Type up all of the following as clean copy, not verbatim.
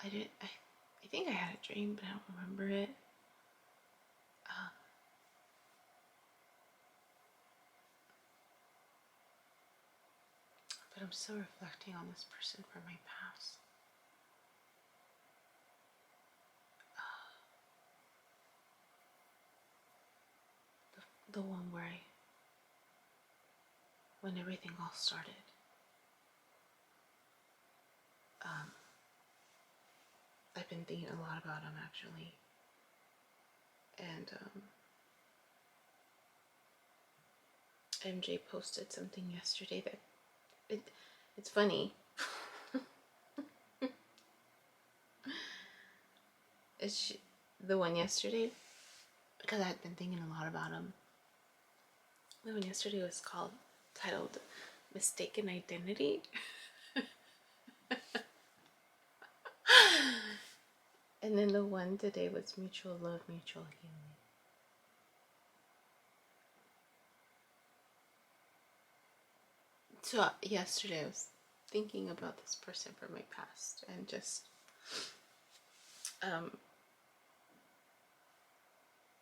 I think I had a dream, but I don't remember it. But I'm still reflecting on this person from my past. The one where when everything all started. I've been thinking a lot about him actually. And MJ posted something yesterday that it's funny. It's the one yesterday, because I had been thinking a lot about him. The one yesterday was titled Mistaken Identity. And then the one today was Mutual Love, Mutual Healing. So yesterday I was thinking about this person from my past and just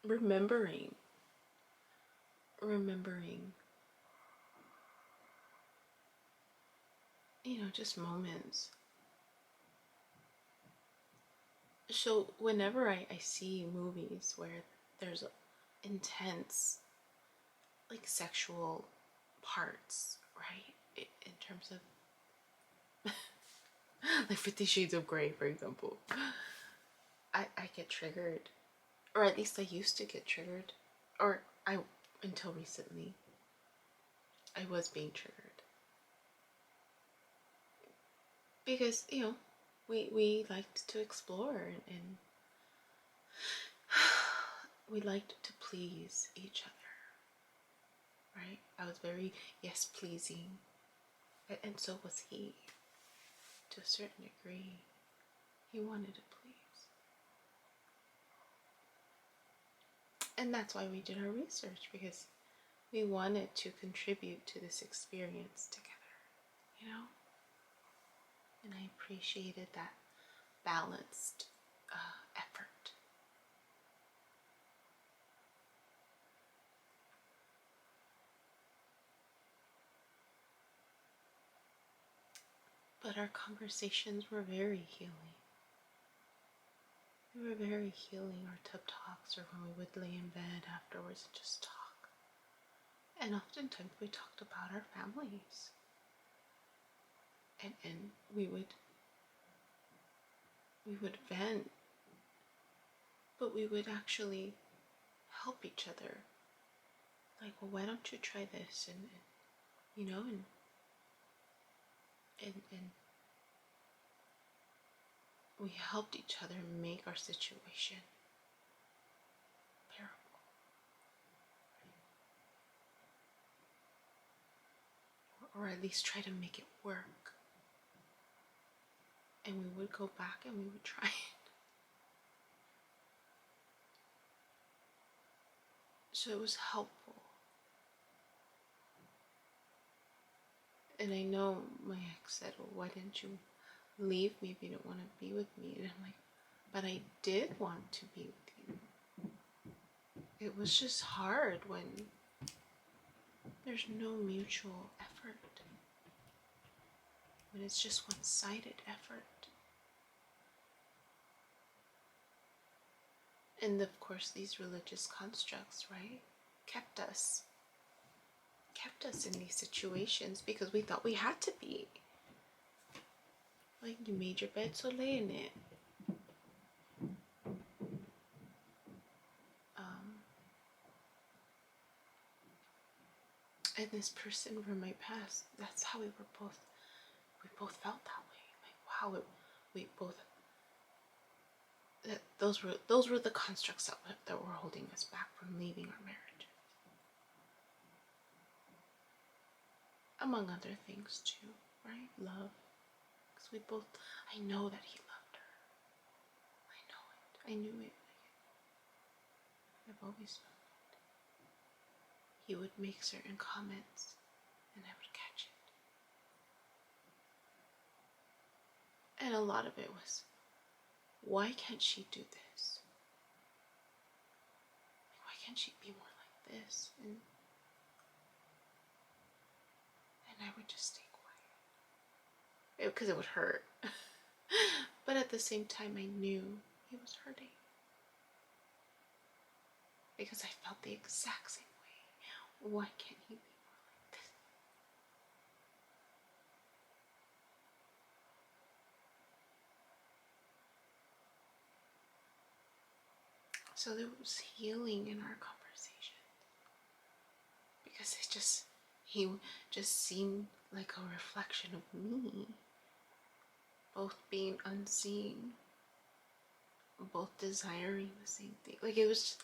remembering just moments. So whenever I see movies where there's intense like sexual parts, right, in terms of like 50 Shades of Grey, for example, I get triggered, or at least I used to get triggered, or until recently I was being triggered, because we liked to explore, and we liked to please each other, right? I was very yes pleasing, and so was he. To a certain degree, he wanted to please. And that's why we did our research, because we wanted to contribute to this experience together, And I appreciated that balanced effort. But our conversations were very healing. They were very healing, our tub talks, or when we would lay in bed afterwards and just talk. And oftentimes we talked about our families. And we would vent, but we would actually help each other. Like, well, why don't you try this? And we helped each other make our situation bearable. Or at least try to make it work. And we would go back and we would try it. So it was helpful. And I know my ex said, well, why didn't you leave me if you didn't want to be with me? And I'm like, but I did want to be with you. It was just hard when there's no mutual effort. When it's just one-sided effort. And of course, these religious constructs, right, kept us in these situations because we thought we had to be. Like, you made your bed, so lay in it. And this person from my past, that's how we both felt that way. Like, wow, we both. Those were the constructs that were holding us back from leaving our marriages. Among other things too, right? Love. Because we both, I know that he loved her. I know it. I knew it. I've always known it. He would make certain comments and I would catch it. And a lot of it was why can't she do this? Why can't she be more like this? And I would just stay quiet because it would hurt. But at the same time, I knew he was hurting because I felt the exact same way. Why can't he be more like this? So there was healing in our conversation because he just seemed like a reflection of me, both being unseen, both desiring the same thing. Like there's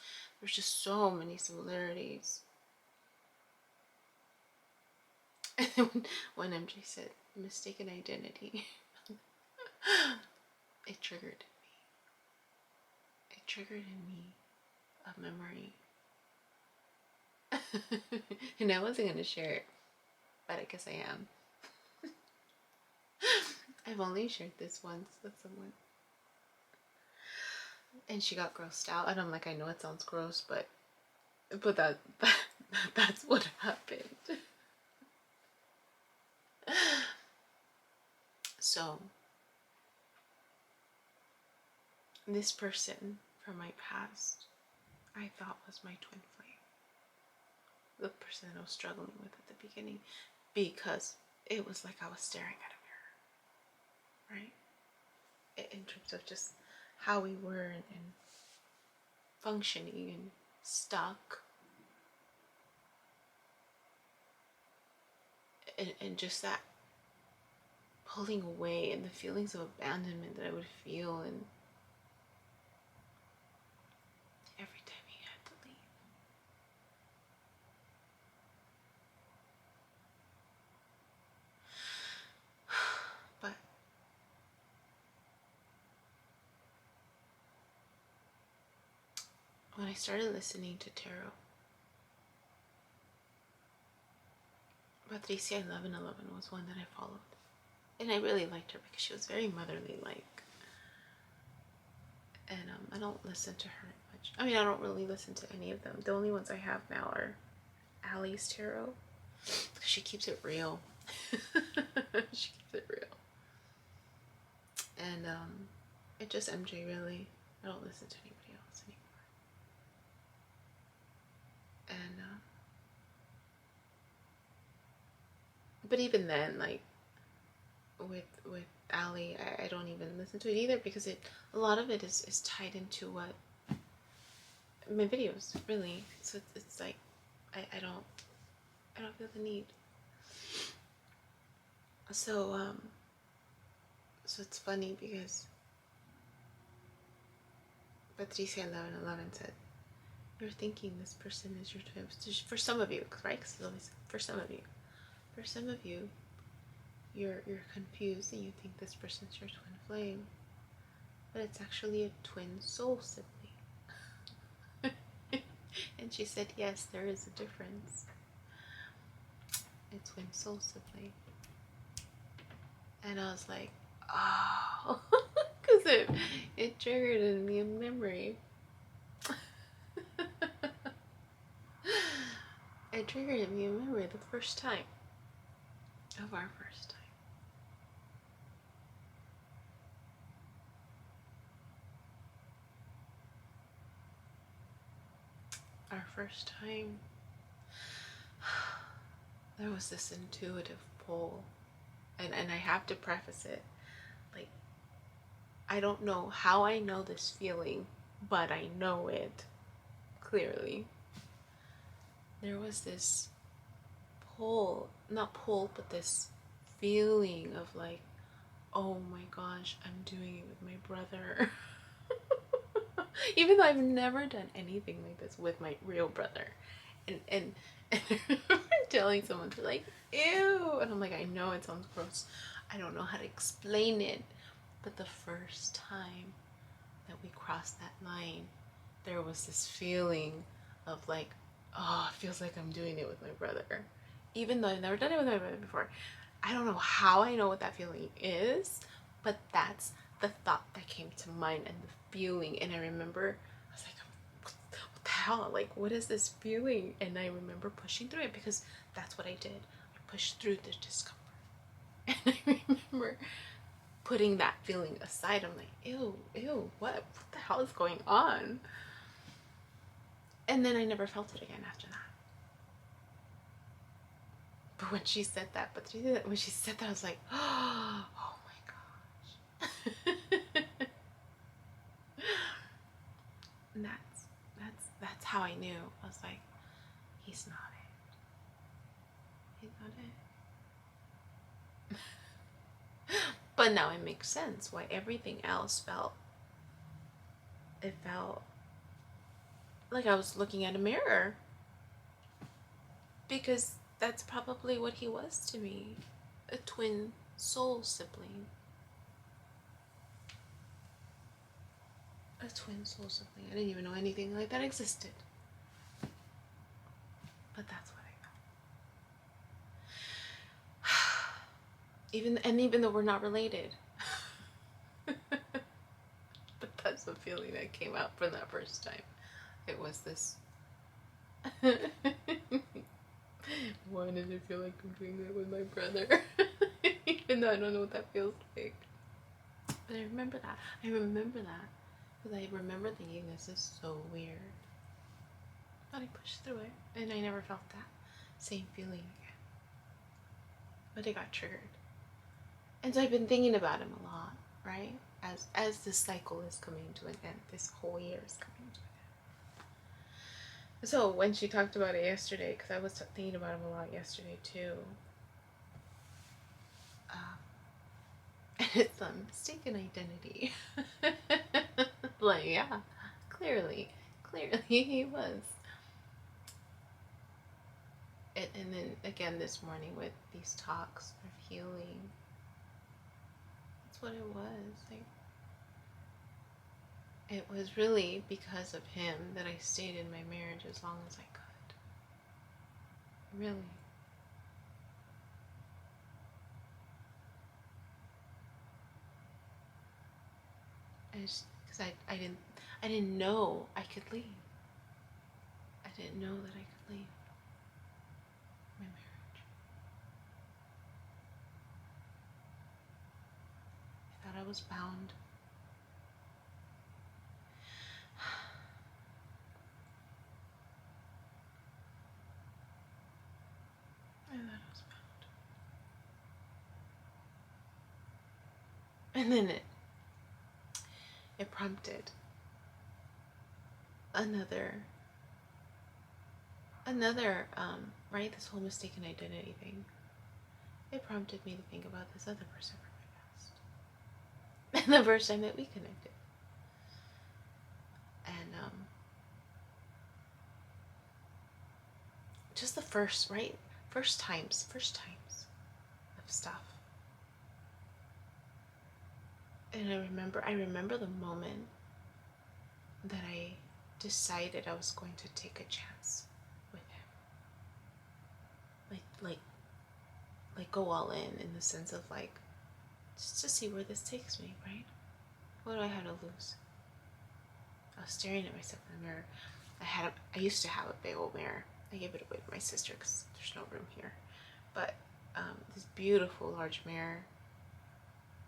just so many similarities. And then when MJ said mistaken identity, it triggered me. It triggered in me a memory. And I wasn't going to share it, but I guess I am. I've only shared this once with someone. And she got grossed out. And I'm like, I know it sounds gross, but that's what happened. So, this person from my past, I thought was my twin flame. The person that I was struggling with at the beginning, because it was like I was staring at a mirror, right? In terms of just how we were and functioning and stuck. And just that pulling away and the feelings of abandonment that I would feel, and every time he had to leave. But when I started listening to tarot, Patricia 11:11 was one that I followed. And I really liked her because she was very motherly like. And I don't listen to her much. I mean, I don't really listen to any of them. The only ones I have now are Allie's tarot. She keeps it real. She keeps it real. And it's just MJ really. I don't listen to anybody else anymore. And but even then, like with Allie, I don't even listen to it either because a lot of it is tied into what my videos really. So it's like I don't feel the need. So so it's funny because Patricia 11:11 said, "You're thinking this person is your twin." For some of you, right? Because it's always for some of you. For some of you, you're confused and you think this person's your twin flame, but it's actually a twin soul sibling. And she said, yes, there is a difference. A twin soul sibling. And I was like, oh, because it triggered in me a memory. It triggered in me a memory the first time of our first time. Our first time, there was this intuitive pull, and I have to preface it, like, I don't know how I know this feeling, but I know it clearly. There was this pull, not pull, but this feeling of like, oh my gosh, I'm doing it with my brother. Even though I've never done anything like this with my real brother. And telling someone to like, ew. And I'm like, I know it sounds gross. I don't know how to explain it. But the first time that we crossed that line, there was this feeling of like, oh, it feels like I'm doing it with my brother. Even though I've never done it with my brother before. I don't know how I know what that feeling is, but that's the thought that came to mind and the feeling. And I remember I was like, what the hell? Like, what is this feeling? And I remember pushing through it, because that's what I did. I pushed through the discomfort. And I remember putting that feeling aside. I'm like, ew, what the hell is going on? And then I never felt it again after that. But when she said that, I was like, oh my gosh. And that's how I knew. I was like, he's not it. He's not it. But now it makes sense why everything else felt like I was looking at a mirror. Because that's probably what he was to me. A twin soul sibling. A twin soul sibling. I didn't even know anything like that existed. But that's what I felt. Even though we're not related. But that's the feeling that came out for that first time. It was this. Why does it feel like I'm doing that with my brother? Even though I don't know what that feels like. But I remember that. Because I remember thinking, this is so weird. But I pushed through it, and I never felt that same feeling again. But it got triggered. And so I've been thinking about him a lot, right? As this cycle is coming to an end, this whole year is coming to an end. So when she talked about it yesterday, because I was thinking about him a lot yesterday too, and it's a mistaken identity. Like, yeah, clearly he was. And then again this morning with these talks of healing, that's what it was. Like, it was really because of him that I stayed in my marriage as long as I could. Really. Because I didn't know I could leave. I didn't know that I could leave my marriage. I thought I was bound. I thought I was bound. And then it prompted another right, this whole mistaken identity thing. It prompted me to think about this other person from my past. And the first time that we connected. And just the first times of stuff. And I remember the moment that I decided I was going to take a chance with him. Like go all in the sense of like, just to see where this takes me, right? What do I have to lose? I was staring at myself in the mirror. I used to have a big old mirror. I gave it away to my sister because there's no room here. But this beautiful large mirror,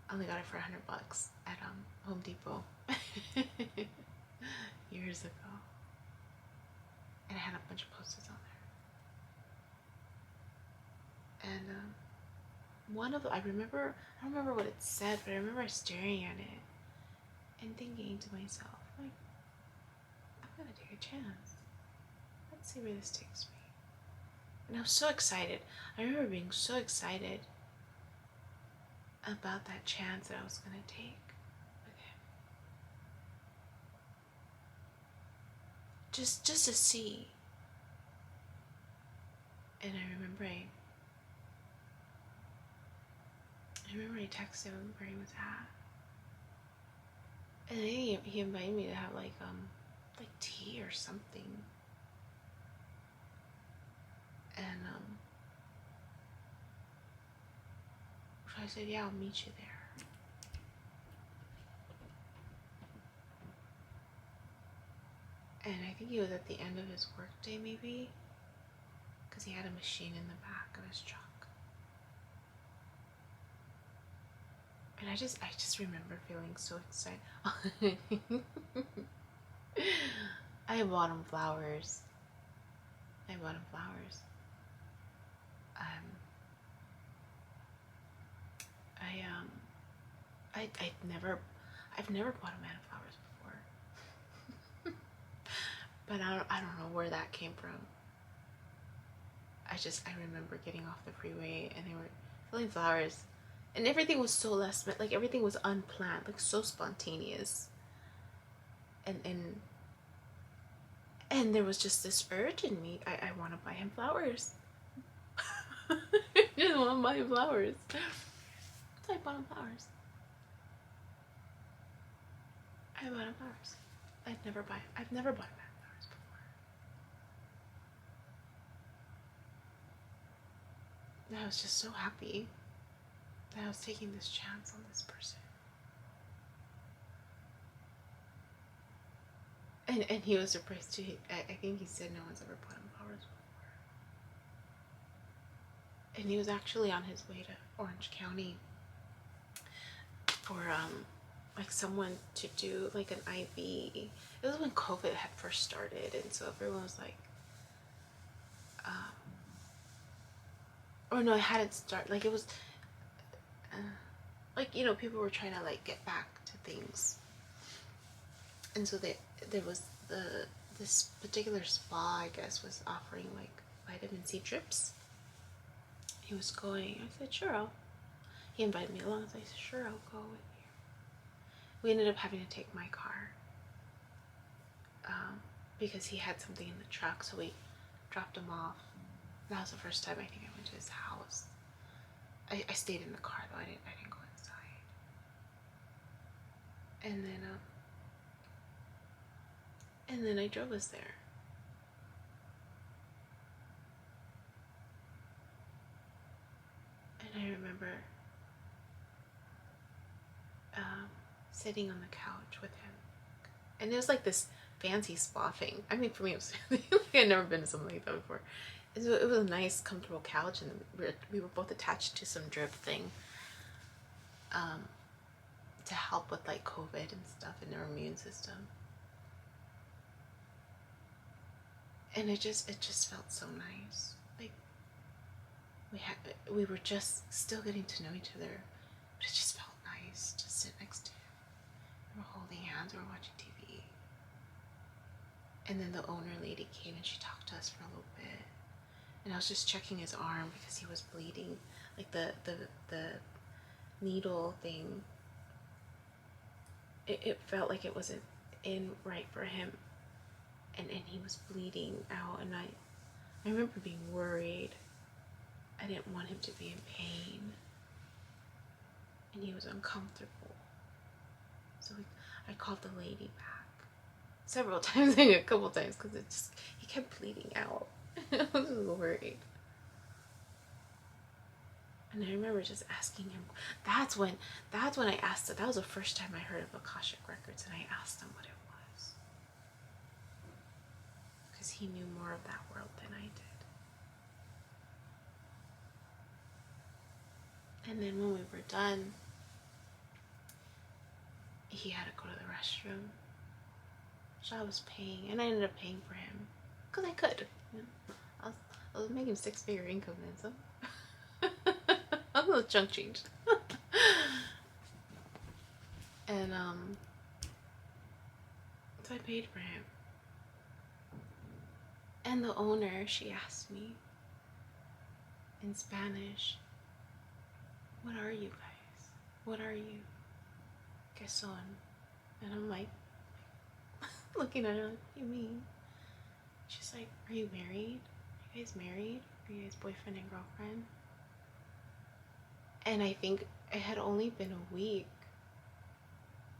I only got it for $100 at Home Depot years ago. And it had a bunch of posters on there. And one of them, I don't remember what it said, but I remember staring at it and thinking to myself, like, I'm gonna take a chance. Let's see where this takes me. And I was so excited. I remember being so excited about that chance that I was gonna take with him. Just to see. And I remember I texted him where he was at. And then he invited me to have like tea or something. And so I said, yeah, I'll meet you there. think he was at the end of his workday, maybe, because he had a machine in the back of his truck. And I just remember feeling so excited. I bought him flowers. I I've never bought a man flowers before. But I don't know where that came from. I remember getting off the freeway and they were selling flowers, and everything was so last minute, like everything was unplanned, like so spontaneous. And there was just this urge in me. I want to buy him flowers. I just want to buy him flowers. So I bought him flowers. I've never bought him flowers before. And I was just so happy that I was taking this chance on this person. And he was surprised too. I think he said no one's ever bought him flowers before. And he was actually on his way to Orange County for like someone to do like an IV. It was when COVID had first started, and so everyone was like, or no, it hadn't started. Like it was, like, you know, people were trying to like get back to things, and so there was this particular spa, I guess, was offering like vitamin C drips. He was going. I said sure. He invited me along, so I said sure, I'll go with you. We ended up having to take my car because he had something in the truck, so we dropped him off. That was the first time I think I went to his house. I stayed in the car though. I didn't go inside. And then I drove us there. And I remember sitting on the couch with him, and it was like this fancy spa thing. I mean, for me, it was like I'd never been to something like that before. And so it was a nice, comfortable couch, and we were both attached to some drip thing to help with like COVID and stuff in our immune system. And it just felt so nice. Like we were just still getting to know each other, but it just felt nice to sit next to him. We were holding hands, we were watching TV. And then the owner lady came and she talked to us for a little bit. And I was just checking his arm because he was bleeding. Like the needle thing, it felt like it wasn't in right for him. And he was bleeding out, and I remember being worried. I didn't want him to be in pain. And he was uncomfortable. So I called the lady back several times, maybe a couple times, because he kept bleeding out. I was worried. And I remember just asking him. That's when I asked it. That was the first time I heard of Akashic Records, and I asked him what it was, because he knew more of that world than I did. And then when we were done, he had to go to the restroom. So I was paying, and I ended up paying for him because I could. You know, I was making 6-figure income then, so a little chunk change. And so I paid for him. And the owner, she asked me in Spanish, "What are you guys? What are you? ¿Qué son?" And I'm like, looking at her like, "What do you mean?" She's like, "Are you married? Are you guys married? Are you guys boyfriend and girlfriend?" And I think it had only been a week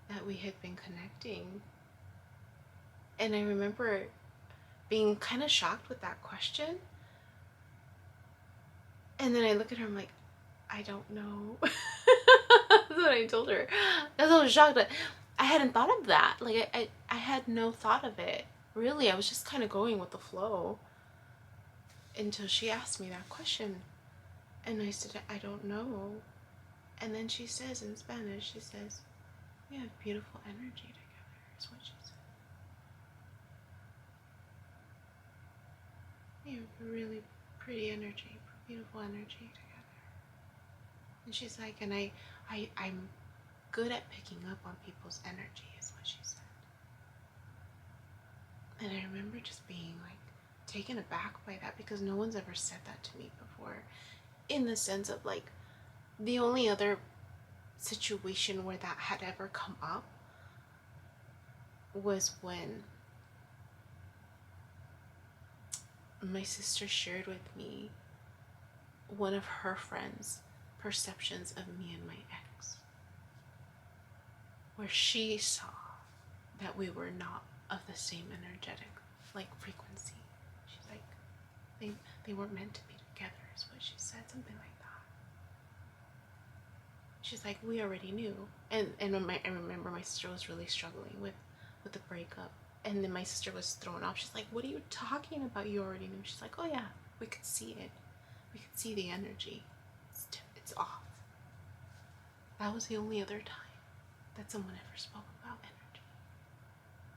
that we had been connecting. And I remember being kind of shocked with that question. And then I look at her, I'm like, "I don't know." That's what I told her. I was so shocked. I hadn't thought of that. Like, I had no thought of it, really, I was just kind of going with the flow until she asked me that question. And I said, I don't know. And then she says in Spanish, she says, we have beautiful energy together, is what she said. We have really pretty energy, beautiful energy together. And she's like, and I'm good at picking up on people's energy, is what she said. And I remember just being like taken aback by that, because no one's ever said that to me before. In the sense of like, the only other situation where that had ever come up was when my sister shared with me one of her friends' perceptions of me and my ex, where she saw that we were not of the same energetic like frequency. She's like, they weren't meant to be together, is what she said, something like that. She's like, we already knew. And I remember my sister was really struggling with the breakup. And then my sister was thrown off. She's like, what are you talking about? You already knew. She's like, oh yeah, we could see it. We could see the energy. It's off. That was the only other time that someone ever spoke about energy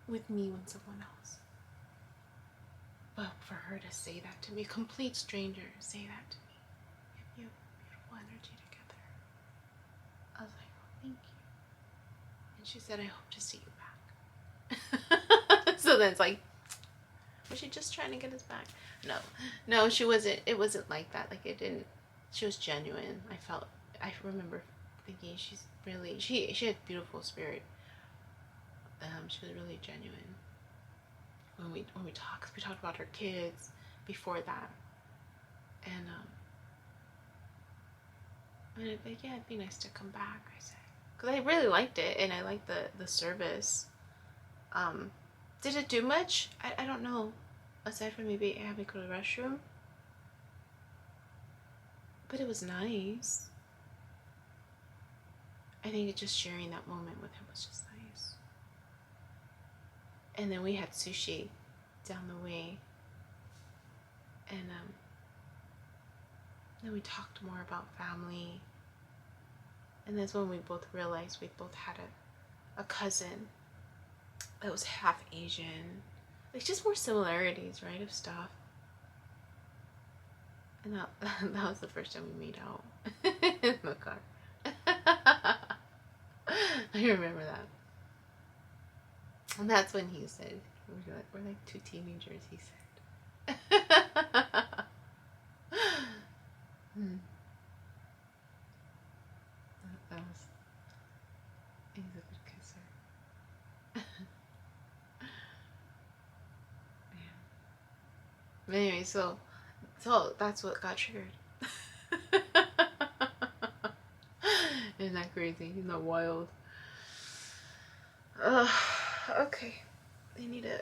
with me when someone else. But for her to say that to me, complete stranger, say that to me, you have beautiful energy together. I was like, oh, thank you. And she said, I hope to see you back. So then it's like, was she just trying to get us back? No, she wasn't. It wasn't like that. Like, it didn't. She was genuine. I remember thinking she's really, she had beautiful spirit. She was really genuine. When we talked about her kids before that, and yeah, it'd be nice to come back, I said, because I really liked it, and I liked the service. Did it do much? I don't know, aside from maybe having to go to the restroom, but it was nice. I think just sharing that moment with him was just nice. And then we had sushi down the way, and then we talked more about family, and that's when we both realized we both had a cousin that was half Asian. Like, just more similarities, right, of stuff. And that was the first time we made out in the car. I remember that. And that's when he said, we're like two teenagers, he said. He's a good kisser. Yeah. But anyway, so that's what got triggered. Isn't that crazy? Isn't that wild? Okay. I need to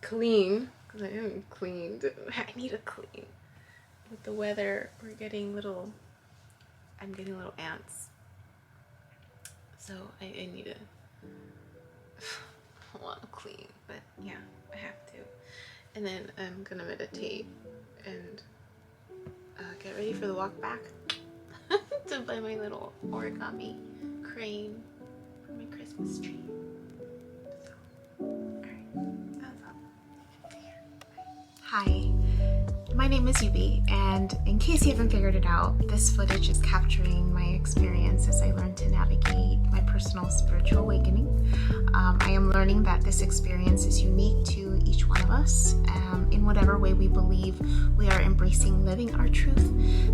clean, because I haven't cleaned. I need to clean. With the weather, I'm getting little ants. So I need to, I want to clean, but yeah, I have to. And then I'm gonna meditate and get ready for the walk back to buy my little origami crane for my Christmas tree. So, alright, that's all. Hi, my name is Yubi, and in case you haven't figured it out, this footage is capturing my experience as I learn to navigate my personal spiritual awakening. I am learning that this experience is unique to each one of us, in whatever way we believe we are embracing living our truth.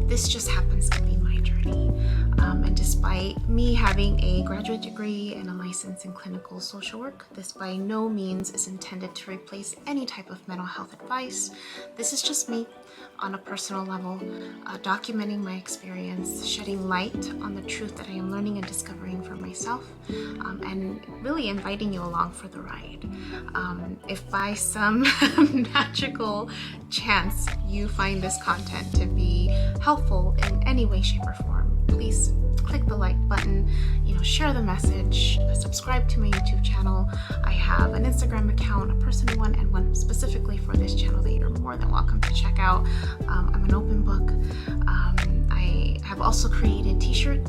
This just happens to be my journey. And despite me having a graduate degree and a license in clinical social work, this by no means is intended to replace any type of mental health advice. This is just me on a personal level, documenting my experience, shedding light on the truth that I am learning and discovering for myself, and really inviting you along for the ride. If by some magical chance you find this content to be helpful in any way, shape, or form, please click the like button, share the message, subscribe to my YouTube channel. I have an Instagram account, a personal one, and one specifically for this channel that you're more than welcome to check out. I'm an open book. I have also created t-shirt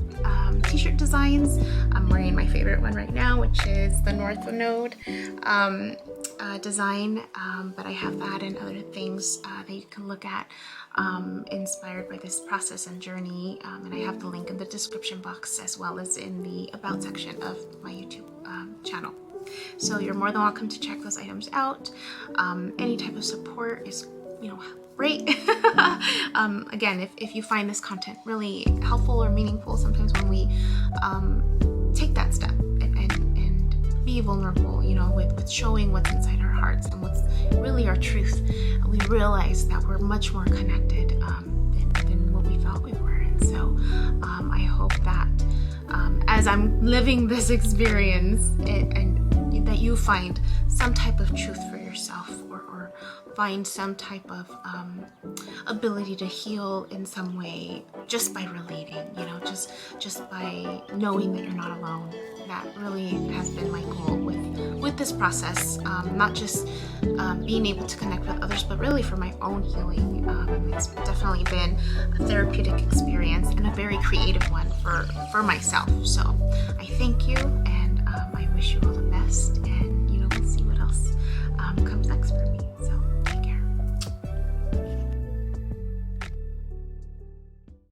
designs. I'm wearing my favorite one right now, which is the North Node design, but I have that and other things that you can look at inspired by this process and journey, and I have the link in the description box as well as in the about section of my YouTube channel. So you're more than welcome to check those items out. Any type of support is great. Again, if you find this content really helpful or meaningful, sometimes when we take that step and be vulnerable, with showing what's inside our hearts and what's really our truth, we realize that we're much more connected than what we thought we were. And so I hope that as I'm living this experience and that you find some type of truth for yourself, or find some type of ability to heal in some way just by relating, just by knowing that you're not alone. That really has been my goal with this process, not just being able to connect with others, but really for my own healing. It's definitely been a therapeutic experience and a very creative one for myself. So I thank you, and I wish you all the best, and we'll see what else comes next for me. So